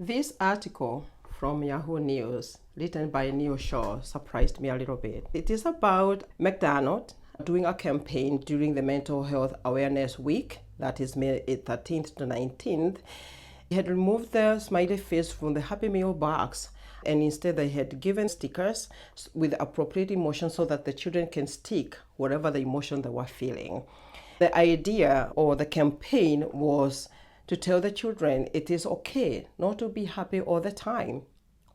This article from Yahoo News, written by Neil Shaw, surprised me a little bit. It is about McDonald doing a campaign during the Mental Health Awareness Week, that is May 13th to 19th. He had removed the smiley face from the Happy Meal box, and instead they had given stickers with appropriate emotions so that the children can stick whatever the emotion they were feeling. The idea or the campaign was to tell the children it is okay not to be happy all the time.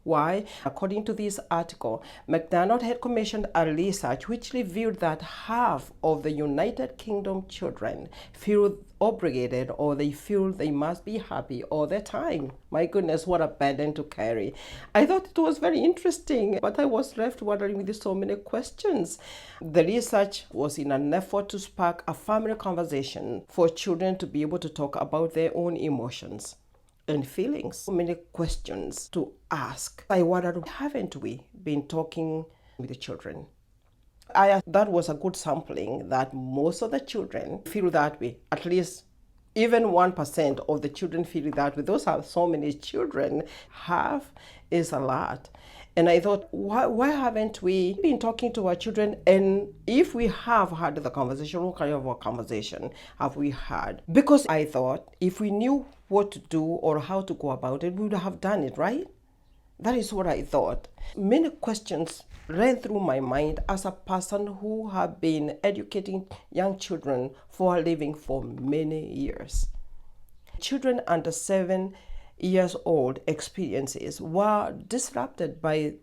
Why? According to this article, McDonald had commissioned a research which revealed that half of the United Kingdom children feel obligated or they feel they must be happy all the time. My goodness, what a burden to carry. I thought it was very interesting, but I was left wondering with so many questions. The research was in an effort to spark a family conversation for children to be able to talk about their own emotions and feelings. So many questions to ask. I wondered, haven't we been talking with the children? That was a good sampling that most of the children feel that way. At least even 1% of the children feel that way. Those are so many children. Half is a lot. And I thought, why haven't we been talking to our children? And if we have had the conversation, what kind of a conversation have we had? Because I thought if we knew what to do or how to go about it, we would have done it, right? That is what I thought. Many questions ran through my mind as a person who have been educating young children for a living for many years. Children under 7 years old experiences were disrupted by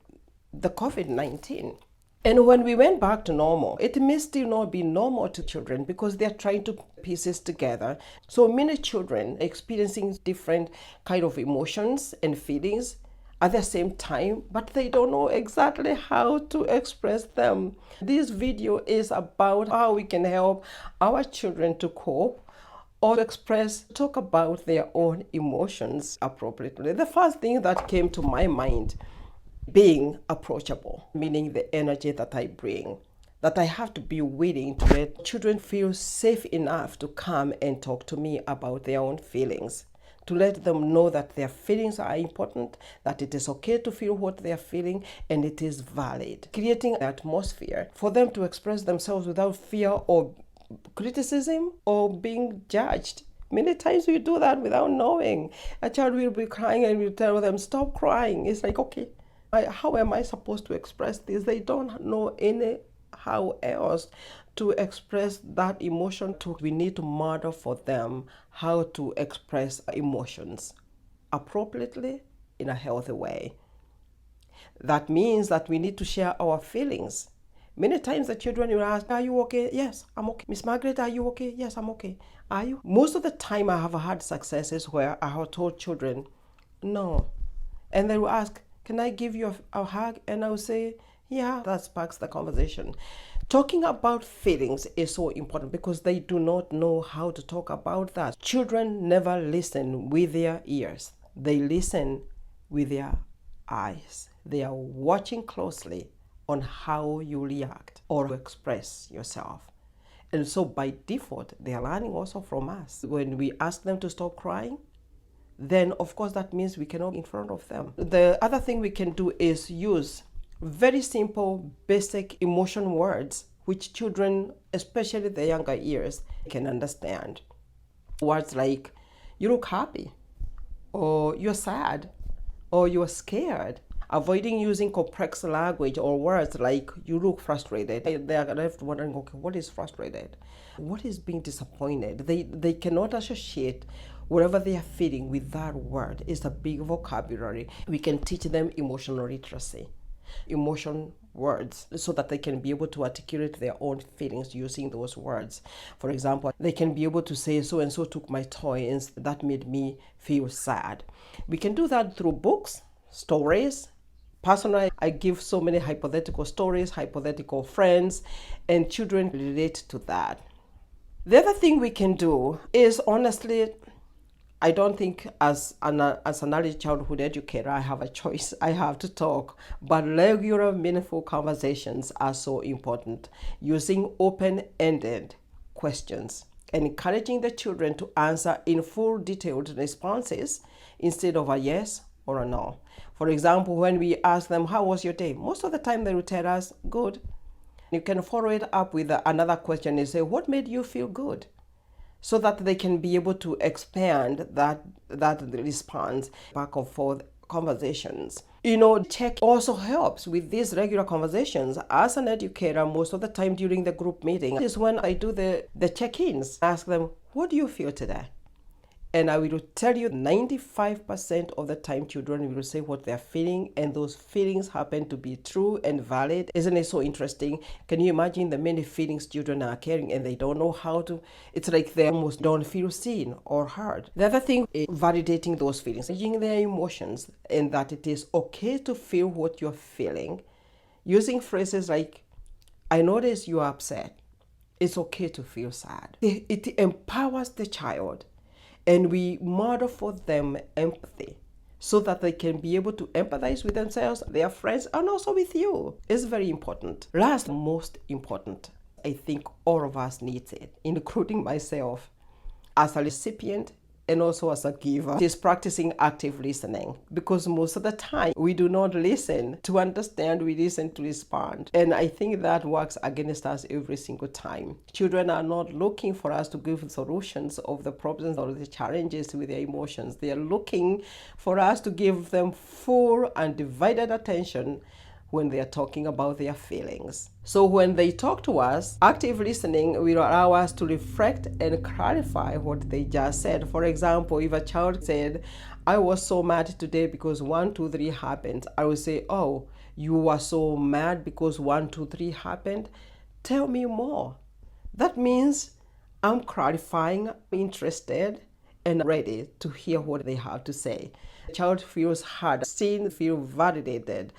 the COVID-19. And when we went back to normal, it may still not be normal to children because they're trying to put pieces together. So many children experiencing different kind of emotions and feelings at the same time, but they don't know exactly how to express them. This video is about how we can help our children to cope or talk about their own emotions appropriately. The first thing that came to my mind, being approachable, meaning the energy that I bring, that I have to be willing to let children feel safe enough to come and talk to me about their own feelings, to let them know that their feelings are important, that it is okay to feel what they are feeling, and it is valid. Creating an atmosphere for them to express themselves without fear or criticism or being judged. Many times we do that without knowing. A child will be crying and we tell them, stop crying. It's like, okay, how am I supposed to express this? They don't know how else to express that emotion. We need to model for them how to express emotions appropriately in a healthy way. That means that we need to share our feelings. Many times the children will ask, are you okay? Yes, I'm okay. Miss Margaret, are you okay? Yes, I'm okay. Are you? Most of the time I have had successes where I have told children, no. And they will ask, can I give you a hug? And I will say, yeah, that sparks the conversation. Talking about feelings is so important because they do not know how to talk about that. Children never listen with their ears. They listen with their eyes. They are watching closely on how you react or express yourself. And so by default, they are learning also from us. When we ask them to stop crying, then of course that means we cannot be in front of them. The other thing we can do is use very simple, basic emotion words which children, especially the younger years, can understand. Words like, you look happy, or you're sad, or you're scared. Avoiding using complex language or words like, you look frustrated. They are left wondering, okay, what is frustrated? What is being disappointed? They cannot associate whatever they are feeling with that word. It's a big vocabulary. We can teach them emotional literacy, emotion words, so that they can be able to articulate their own feelings using those words. For example, they can be able to say, so and so took my toy and that made me feel sad. We can do that through books, stories. Personally, I give so many hypothetical stories, hypothetical friends, and children relate to that. The other thing we can do is, honestly, I don't think as an early childhood educator, I have a choice. I have to talk. But regular, meaningful conversations are so important. Using open-ended questions, encouraging the children to answer in full, detailed responses instead of a yes or a no. For example, when we ask them, how was your day? Most of the time they will tell us, good. You can follow it up with another question and say, what made you feel good? So that they can be able to expand that response, back and forth conversations. Check also helps with these regular conversations. As an educator, most of the time during the group meeting is when I do the check-ins. Ask them, what do you feel today? And I will tell you 95% of the time children will say what they're feeling, and those feelings happen to be true and valid. Isn't it so interesting? Can you imagine the many feelings children are carrying and they don't know how to? It's like they almost don't feel seen or heard. The other thing is validating those feelings, using their emotions, and that it is okay to feel what you're feeling. Using phrases like, I notice you're upset. It's okay to feel sad. It empowers the child. And we model for them empathy so that they can be able to empathize with themselves, their friends, and also with you. It's very important. Last, most important, I think all of us need it, including myself, as a recipient and also as a giver, is practicing active listening. Because most of the time, we do not listen to understand, we listen to respond. And I think that works against us every single time. Children are not looking for us to give solutions of the problems or the challenges with their emotions. They are looking for us to give them full and divided attention when they are talking about their feelings. So when they talk to us, active listening will allow us to reflect and clarify what they just said. For example, if a child said, I was so mad today because 1, 2, 3 happened, I will say, oh, you were so mad because 1, 2, 3 happened? Tell me more. That means I'm clarifying, interested, and ready to hear what they have to say. The child feels heard, seen, feel validated.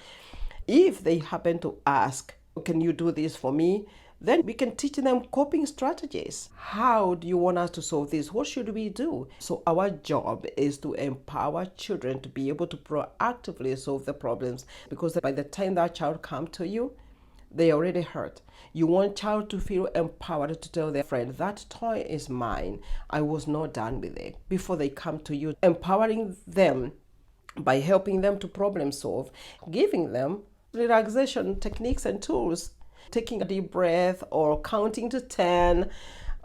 If they happen to ask, can you do this for me? Then we can teach them coping strategies. How do you want us to solve this? What should we do? So our job is to empower children to be able to proactively solve the problems, because by the time that child comes to you, they already hurt. You want child to feel empowered to tell their friend, that toy is mine. I was not done with it, before they come to you. Empowering them by helping them to problem solve, giving them relaxation techniques and tools, taking a deep breath or counting to 10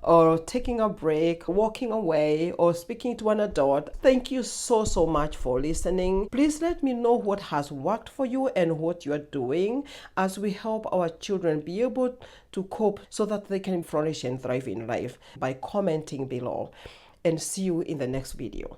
or taking a break, walking away or speaking to an adult. Thank you so much for listening. Please let me know what has worked for you and what you are doing as we help our children be able to cope so that they can flourish and thrive in life by commenting below. And see you in the next video.